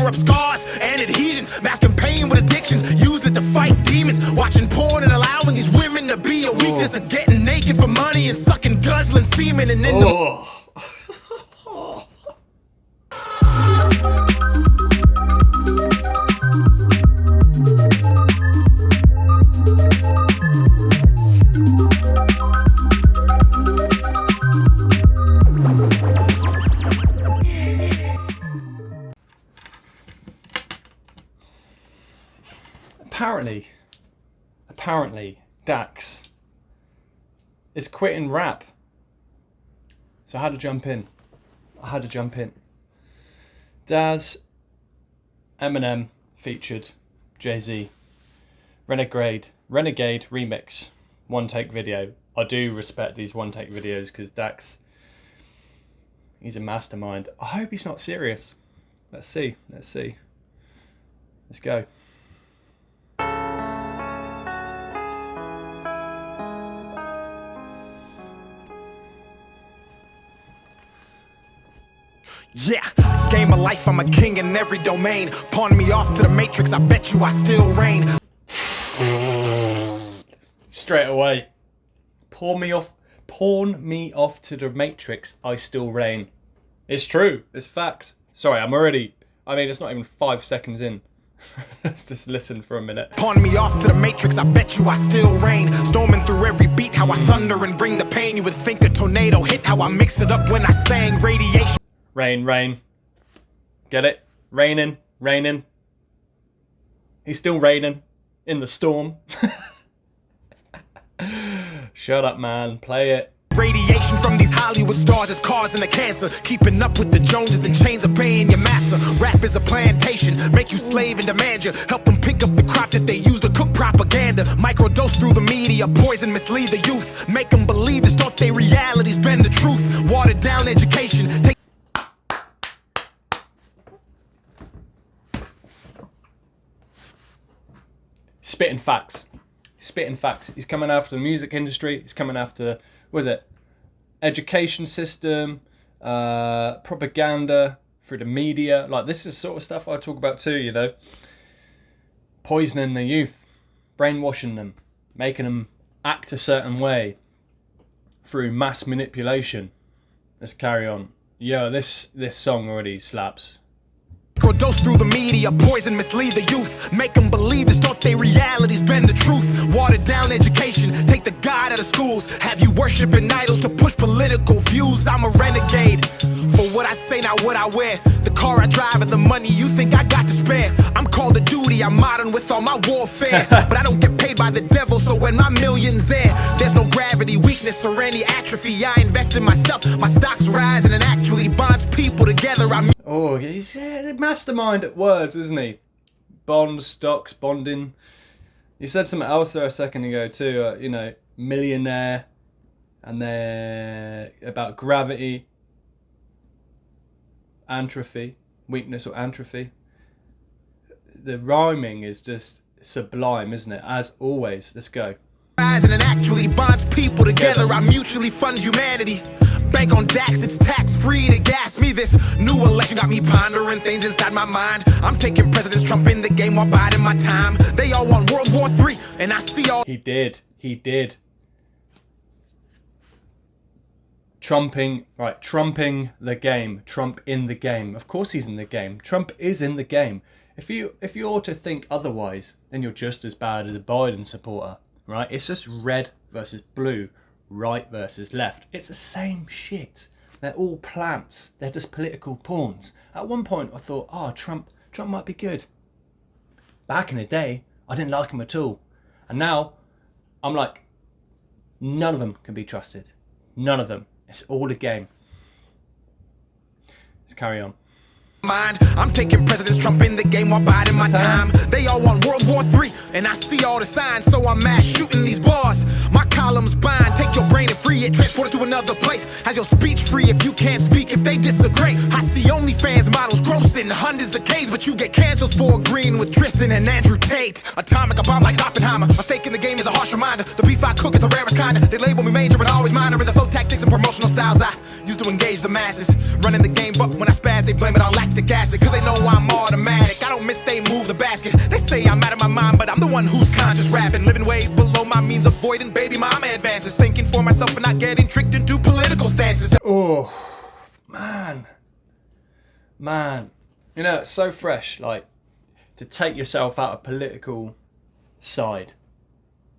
cover up scars and adhesions, masking pain with addictions, using it to fight demons, watching porn and allowing these women to be a weakness, and getting naked for money and sucking guzzling semen, and then apparently Dax is quitting rap. So I had to jump in. Daz, Eminem featured Jay-Z. Renegade remix. One take video. I do respect these one take videos because Dax, he's a mastermind. I hope he's not serious. Let's see. Let's go. Yeah, game of life, I'm a king in every domain. Pawn me off to the matrix, I bet you I still reign. Straight away. Pawn me off to the matrix, I still reign. It's true, it's facts. Sorry, it's not even 5 seconds in. Let's just listen for a minute. Pawn me off to the matrix, I bet you I still reign. Storming through every beat, how I thunder and bring the pain. You would think a tornado hit, how I mix it up when I sang radiation. Rain. Get it? Raining. He's still raining in the storm. Shut up, man. Play it. Radiation from these Hollywood stars is causing the cancer. Keeping up with the Joneses and chains of paying your master. Rap is a plantation, make you slave and demand you. Help them pick up the crop that they use to cook propaganda. Microdose through the media, poison mislead the youth. Make them believe this thought they reality's been the truth. Watered down education. Spitting facts. He's coming after the music industry. He's coming after, education system, propaganda through the media. Like, this is sort of stuff I talk about too, Poisoning the youth, brainwashing them, making them act a certain way through mass manipulation. Let's carry on. Yo, this song already slaps. Microdose through the media, poison mislead the youth. Make them believe this thought they reality's been the truth. Watered down education, take the God out of schools. Have you worshiping idols to push political views. I'm a renegade, for what I say, not what I wear. The car I drive and the money you think I got to spare. I'm called to duty, I'm modern with all my warfare. But I don't get paid by the devil, so when my million's there, there's no gravity, weakness, or any atrophy. I invest in myself, my stocks rise, and it actually bonds people together. Oh, he's a mastermind at words, isn't he? Bonds, stocks, bonding. You said something else there a second ago too, millionaire, and then about gravity, atrophy, weakness or atrophy. The rhyming is just sublime, isn't it? As always. Let's go. And it actually bonds people together. I mutually fund humanity. Bank on Dax, it's tax-free to gas me. This new election got me pondering things inside my mind. I'm taking President Trump in the game while biding my time. They all want World War III, and I see all... He did. Trumping the game. Trump in the game. Of course he's in the game. Trump is in the game. If you ought to think otherwise, then you're just as bad as a Biden supporter, right? It's just red versus blue. Right versus left. It's the same shit. They're all plants. They're just political pawns. At one point I thought, Trump might be good. Back in the day, I didn't like him at all. And now, I'm like, none of them can be trusted. None of them. It's all a game. Let's carry on. I'm taking President Trump in the game while biding my time. They all want World War III, and I see all the signs, so I'm mass shooting these bars. My columns bind, take your brain and free it, transport it to another place. Has your speech free if you can't speak, if they disagree. I see OnlyFans models grossing hundreds of Ks, but you get canceled for agreeing with Tristan and Andrew Tate. Atomic, a bomb like Oppenheimer. My stake in the game is a harsh reminder. The beef I cook is the rarest kind. They label me major and always minor in the flow tactics and promotional styles I use to engage the masses. Running the game, but when I spaz, they blame it on lack lactic acid, cause they know I'm automatic. I don't miss, they move the basket. They say I'm out of my mind, but I'm the one who's conscious rapping. Living way below my means, avoiding baby mama advances. Thinking for myself and not getting tricked into political stances. Oh, man. You know, it's so fresh, like, to take yourself out of political side.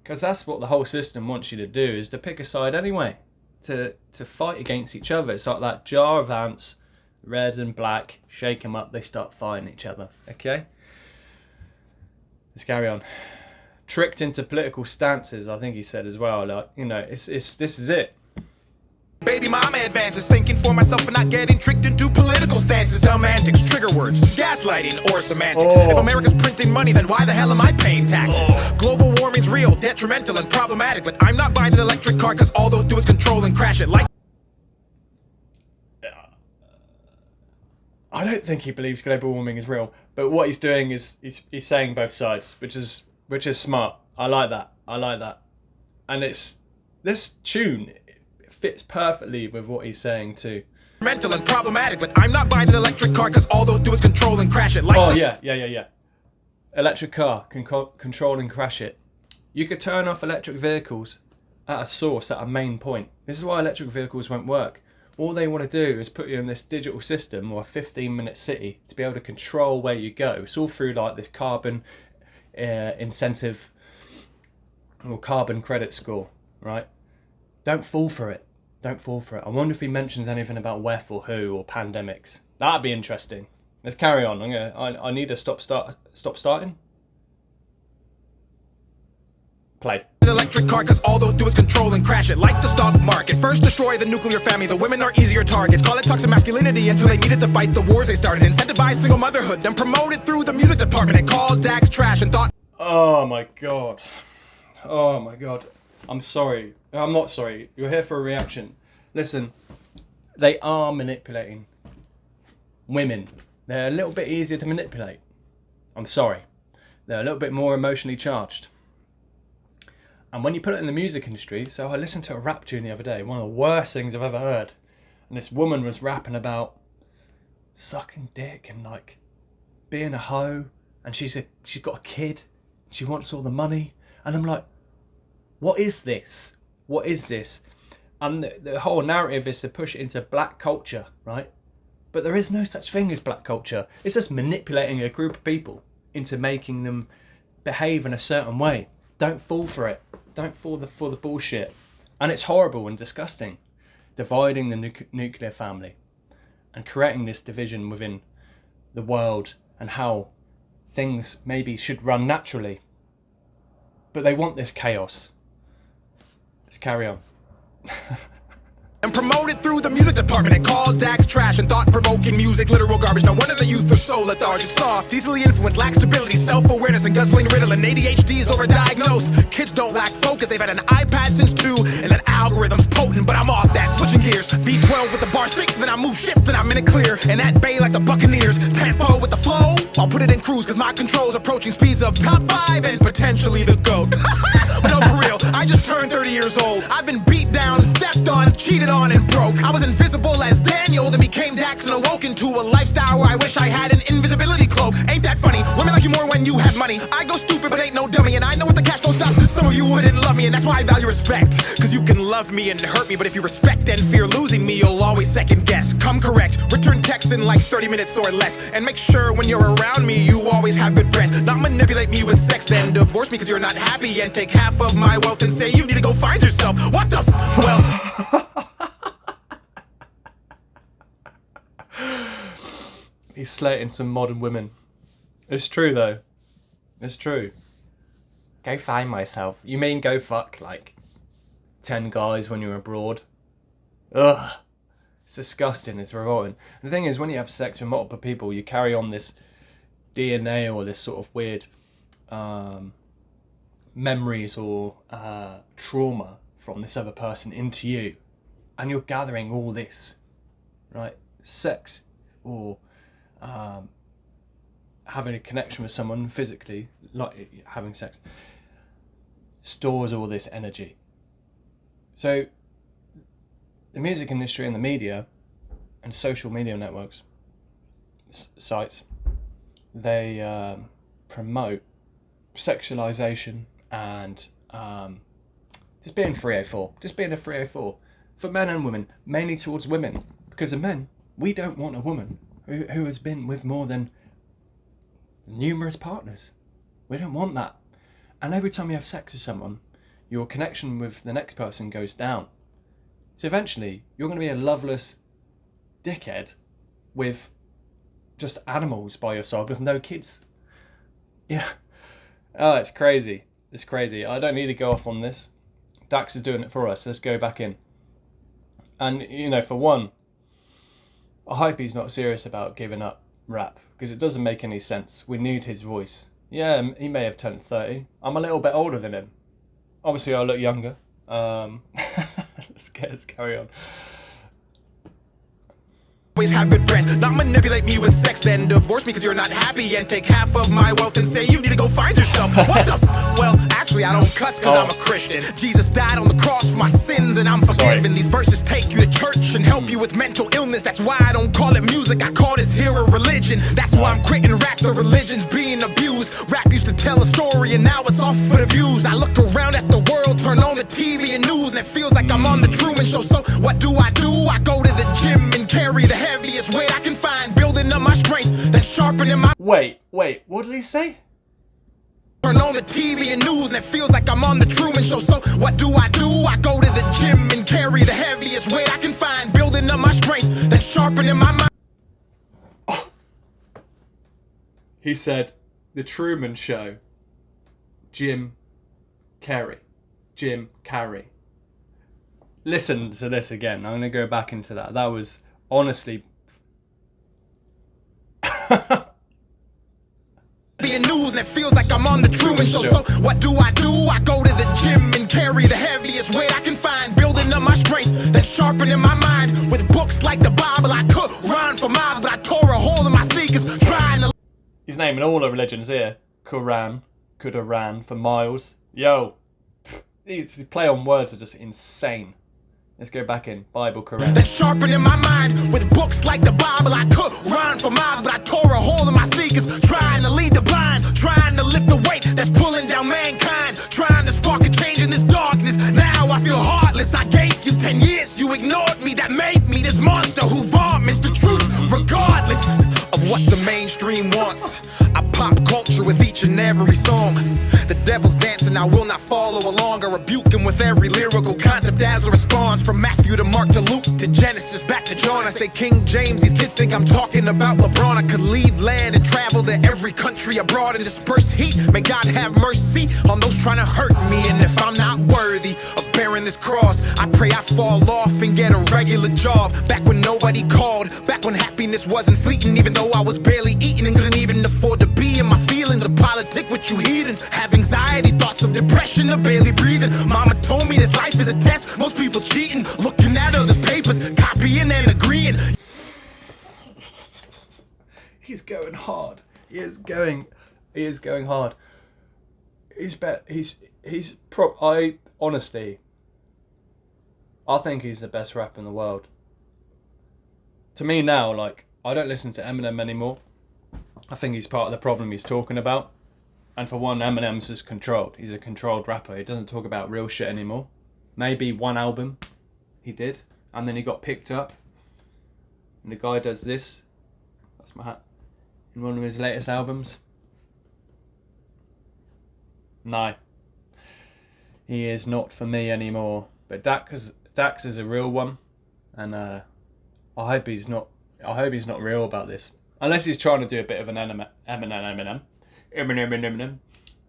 Because that's what the whole system wants you to do, is to pick a side anyway. To fight against each other. It's like that jar of ants, red and black, shake them up, they start fighting each other. Okay? Let's carry on. Tricked into political stances, I think he said as well. Like, you know, this is it. Baby mama advances, thinking for myself and not getting tricked into political stances. Dumb antics, trigger words, gaslighting, or semantics. If America's printing money, then why the hell am I paying taxes? Global warming's real, detrimental and problematic, but I'm not buying an electric car because all they'll do is control and crash it. Like, I don't think he believes global warming is real, but what he's doing is he's saying both sides, which is smart. I like that. And it's this tune fits perfectly with what he's saying too. Mental and problematic, but I'm not buying an electric car because all they'll do is control and crash it. Like, oh yeah. Electric car can control and crash it. You could turn off electric vehicles at a source, at a main point. This is why electric vehicles won't work. All they want to do is put you in this digital system or a 15-minute city to be able to control where you go. It's all through like this carbon incentive or carbon credit score, right? Don't fall for it. I wonder if he mentions anything about WEF or WHO or pandemics. That'd be interesting. Let's carry on. I need to stop starting. Play. An electric car because all they'll do is control and crash it. Like the stock market. First destroy the nuclear family. The women are easier targets. Call it toxic masculinity until they needed to fight the wars they started. Incentivize single motherhood. Then promote it through the music department. And called Dax trash and thought... Oh my god. I'm sorry. I'm not sorry. You're here for a reaction. Listen, they are manipulating women. They're a little bit easier to manipulate. I'm sorry. They're a little bit more emotionally charged. And when you put it in the music industry, so I listened to a rap tune the other day, one of the worst things I've ever heard. And this woman was rapping about sucking dick and like being a hoe. And she's got a kid. She wants all the money. And I'm like, what is this? And the whole narrative is to push it into black culture, right? But there is no such thing as black culture. It's just manipulating a group of people into making them behave in a certain way. Don't fall for it. Don't fall for the bullshit. And it's horrible and disgusting. Dividing the nuclear family and creating this division within the world and how things maybe should run naturally. But they want this chaos. Let's carry on. And promoted through the music department and called Dax trash and thought-provoking music, literal garbage. No wonder the youth are so lethargic, soft, easily influenced, lack stability, self-awareness, and guzzling Ritalin. ADHD is overdiagnosed. Kids don't lack focus. They've had an iPad since 2, and that algorithm's potent. But I'm off that, switching gears. V12 with the bar stick, then I move shift, then I'm in it clear. And at bay like the Buccaneers. Tempo with the flow, I'll put it in cruise, cause my control's approaching speeds of top 5 and potentially the GOAT. But no, for real, I just turned 30 years old. I've been beat down, stepped on, cheated on, and broke. I was invisible as Daniel, then became Dax and awoke into a lifestyle where I wish I had an invisibility cloak. Ain't that funny? Women like you more when you have money. I go stupid but ain't no dummy, and I know if the cash flow stops, some of you wouldn't love me, and that's why I value respect. Cause you can love me and hurt me, but if you respect and fear losing me, you'll always second guess. Come correct, return text in like 30 minutes or less, and make sure when you're around me, you always have good breath. Not manipulate me with sex, then divorce me cause you're not happy, and take half of my wealth and say you need to go find yourself. What the well... He's slating some modern women. It's true though. It's true. Go find myself. You mean go fuck like 10 guys when you're abroad? Ugh. It's disgusting. It's revolting. And the thing is, when you have sex with multiple people, you carry on this DNA or this sort of weird memories or trauma from this other person into you. And you're gathering all this, right? Sex or having a connection with someone physically, like having sex, stores all this energy. So the music industry and the media and social media networks, sites, they promote sexualization and just being 304, just being a 304 for men and women, mainly towards women, because of men, we don't want a woman who has been with more than numerous partners. We don't want that. And every time you have sex with someone, your connection with the next person goes down. So eventually, you're going to be a loveless dickhead with just animals by your side with no kids. Yeah. Oh, it's crazy. It's crazy. I don't need to go off on this. Dax is doing it for us. Let's go back in. And, you know, for one, I hope he's not serious about giving up rap, because it doesn't make any sense. We need his voice. Yeah, he may have turned 30. I'm a little bit older than him. Obviously, I look younger. Let's carry on. Always have good breath, not manipulate me with sex, then divorce me because you're not happy and take half of my wealth and say you need to go find yourself. What the well, actually I don't cuss because I'm a Christian. Jesus died on the cross for my sins and I'm forgiven. These verses take you to church and help you with mental illness. That's why I don't call it music, I call this here a religion. That's why I'm quitting rap, the religion's being abused. Rap used to tell a story and now it's all for the views. I look around at the world, turn on the TV and news, and it feels like I'm on the Truman Show. So what do? I go to the gym and carry the heaviest weight I can find, building up my strength, then sharpening my... Wait, what did he say? Turn on the TV and news, and it feels like I'm on the Truman Show. So what do? I go to the gym and carry the heaviest weight I can find, building up my strength, then sharpening my mind. Oh. He said, the Truman Show, Jim Carrey. Listen to this again. I'm going to go back into that. That was honestly... Being news, and it feels like I'm on the Truman Show. So what do? I go to the gym and carry the heaviest weight I can find, building up my strength, then sharpening my mind with books like the Bible. I could run for miles, but I tore a hole in my sneakers trying to... He's naming all the religions here. Quran, could have ran for miles. Yo, these play on words are just insane. Let's go back in. Bible, Quran. Then sharpening my mind with books like the Bible. I could run for miles, but I tore a hole in my sneakers trying to lead the blind, trying to lift the weight that's pulling down mankind, trying to spark a change in this darkness. Now I feel heartless. I gave you 10 years, you ignored me. That made me this monster who vomits the truth regardless of what the mainstream wants. I pop culture with each and every song. The devil's dancing, I will not follow along. I rebuke him with every lyrical concept as a response. From Matthew to Mark to Luke to Genesis back to John. I say King James, these kids think I'm talking about LeBron. I could leave land and travel to every country abroad and disperse heat. May God have mercy on those trying to hurt me. And if I'm not worthy of bearing this cross, I pray I fall off and get a regular job. Back when nobody called, back when happiness wasn't fleeting, even though I was barely eating and couldn't even afford to be in my feelings. A politic with you heathens, have anxiety, thoughts of depression, or barely breathing. Mama told me this life is a test, most people cheating, looking at others' papers, copying and agreeing. He's going hard. He is going hard. I think he's the best rapper in the world. To me now, like, I don't listen to Eminem anymore. I think he's part of the problem he's talking about. And for one, Eminem's just controlled. He's a controlled rapper. He doesn't talk about real shit anymore. Maybe one album he did, and then he got picked up. And the guy does this. That's my hat. In one of his latest albums. No. He is not for me anymore. But Dax is a real one. And I hope he's not real about this. Unless he's trying to do a bit of an Eminem.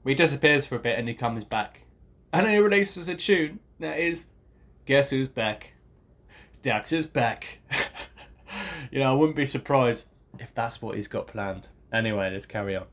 He disappears for a bit and he comes back. And then he releases a tune that is, guess who's back? Dax is back. You know, I wouldn't be surprised if that's what he's got planned. Anyway, let's carry on.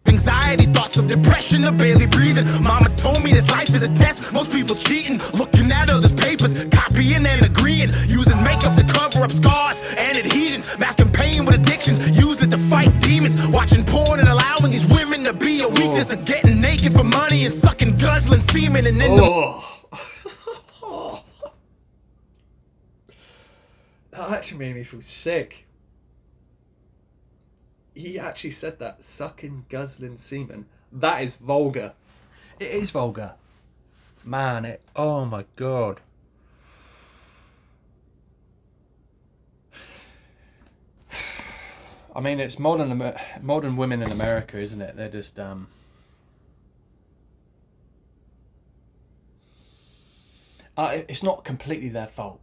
Anxiety, thoughts of depression, or barely breathing. Mama told me this life is a test, most people cheating, looking at others' papers, copying and agreeing, using makeup to cover up scars and adhesions, masking pain with addictions, using it to fight demons, watching porn and allowing these women to be a weakness, of getting naked for money and sucking guzzling semen and then That actually made me feel sick. He actually said that. Sucking, guzzling semen. That is vulgar. It is vulgar. Man, oh my God. I mean, it's modern women in America, isn't it? They're just it's not completely their fault.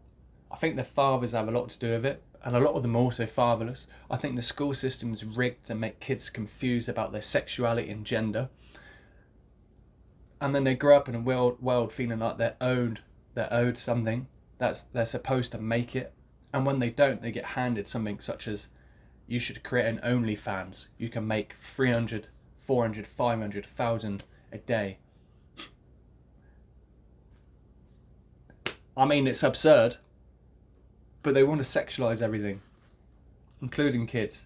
I think their fathers have a lot to do with it, and a lot of them are also fatherless. I think the school system is rigged to make kids confused about their sexuality and gender, and then they grow up in a world feeling like they're owed something they're supposed to make it, and when they don't, they get handed something such as, you should create an OnlyFans. You can make 300, 400, 500, 1,000 a day. I mean, it's absurd, but they want to sexualise everything, including kids.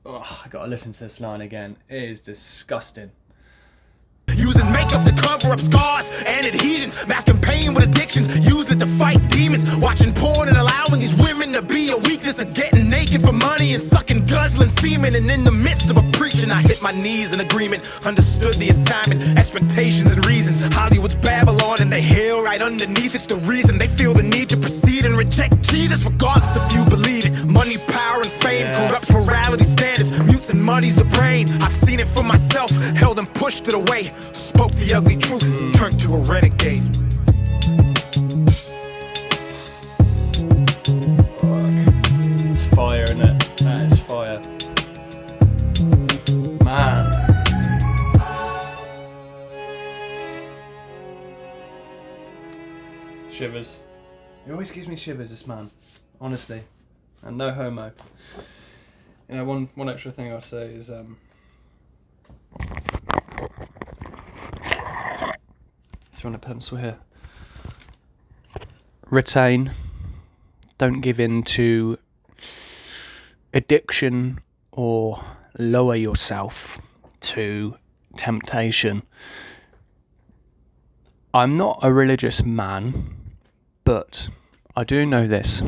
Oh, I gotta listen to this line again. It is disgusting. Using makeup to cover up scars and adhesions, masking pain with addictions, using it to fight demons, watching porn and allowing these women to be a weakness, of getting naked for money and sucking, guzzling semen. And in the midst of a preaching, I hit my knees in agreement, understood the assignment, expectations and reasons. Hollywood's Babylon and they hail right underneath. It's the reason they feel the need to proceed and reject Jesus, regardless if you believe it. Money, power and fame corrupts morality standards, mutes and muddies the brain. I've seen it for myself, held and pushed it away. Spoke the ugly truth, turned to a renegade. It's fire, isn't it? That is fire. Man. Shivers. He always gives me shivers, this man. Honestly. And no homo. You know, one extra thing I'll say is on a pencil here. Retain. Don't give in to addiction or lower yourself to temptation. I'm not a religious man, but I do know this.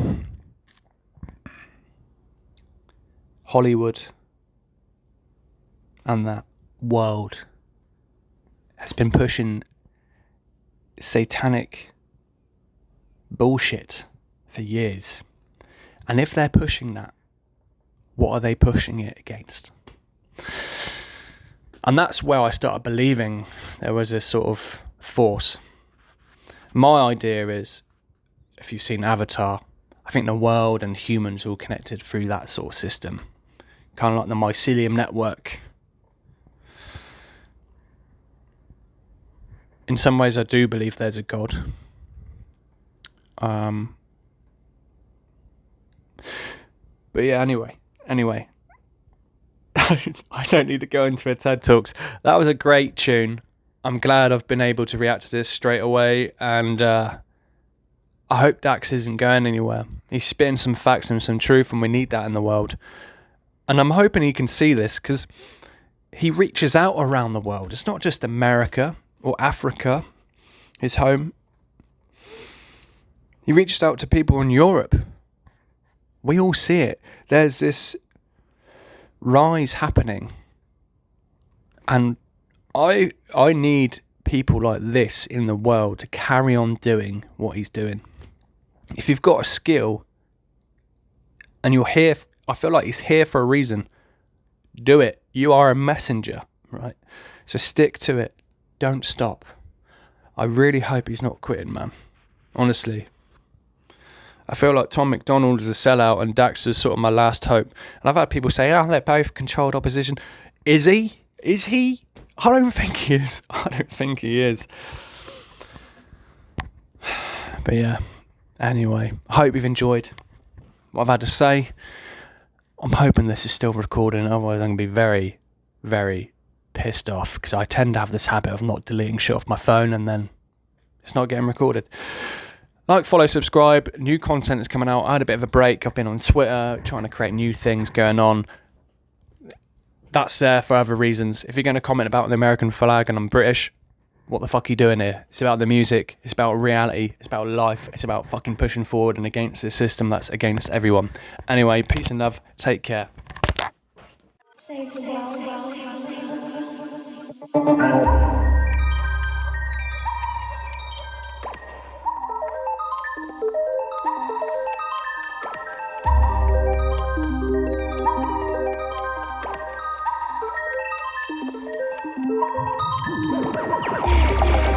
Hollywood and that world has been pushing satanic bullshit for years. And if they're pushing that, what are they pushing it against? And that's where I started believing there was this sort of force. My idea is, if you've seen Avatar, I think the world and humans are all connected through that sort of system. Kind of like the mycelium network. In some ways, I do believe there's a God. But yeah, anyway. I don't need to go into a TED Talks. That was a great tune. I'm glad I've been able to react to this straight away, and I hope Dax isn't going anywhere. He's spitting some facts and some truth, and we need that in the world. And I'm hoping he can see this, because he reaches out around the world. It's not just America or Africa, his home. He reaches out to people in Europe. We all see it. There's this rise happening. And I need people like this in the world to carry on doing what he's doing. If you've got a skill and you're here, I feel like he's here for a reason. Do it. You are a messenger, right? So stick to it. Don't stop. I really hope he's not quitting, man. Honestly. I feel like Tom McDonald is a sellout and Dax is sort of my last hope. And I've had people say, oh, they're both controlled opposition. Is he? Is he? I don't think he is. But yeah. Anyway, I hope you've enjoyed what I've had to say. I'm hoping this is still recording. Otherwise, I'm going to be very, very pissed off, because I tend to have this habit of not deleting shit off my phone and then it's not getting recorded. Like, follow, subscribe. New content is coming out. I had a bit of a break. I've been on Twitter trying to create new things going on. That's there for other reasons. If you're going to comment about the American flag and I'm British, what the fuck are you doing here? It's about the music, it's about reality, it's about life, it's about fucking pushing forward and against this system that's against everyone. Anyway, peace and love, take care. Save the world.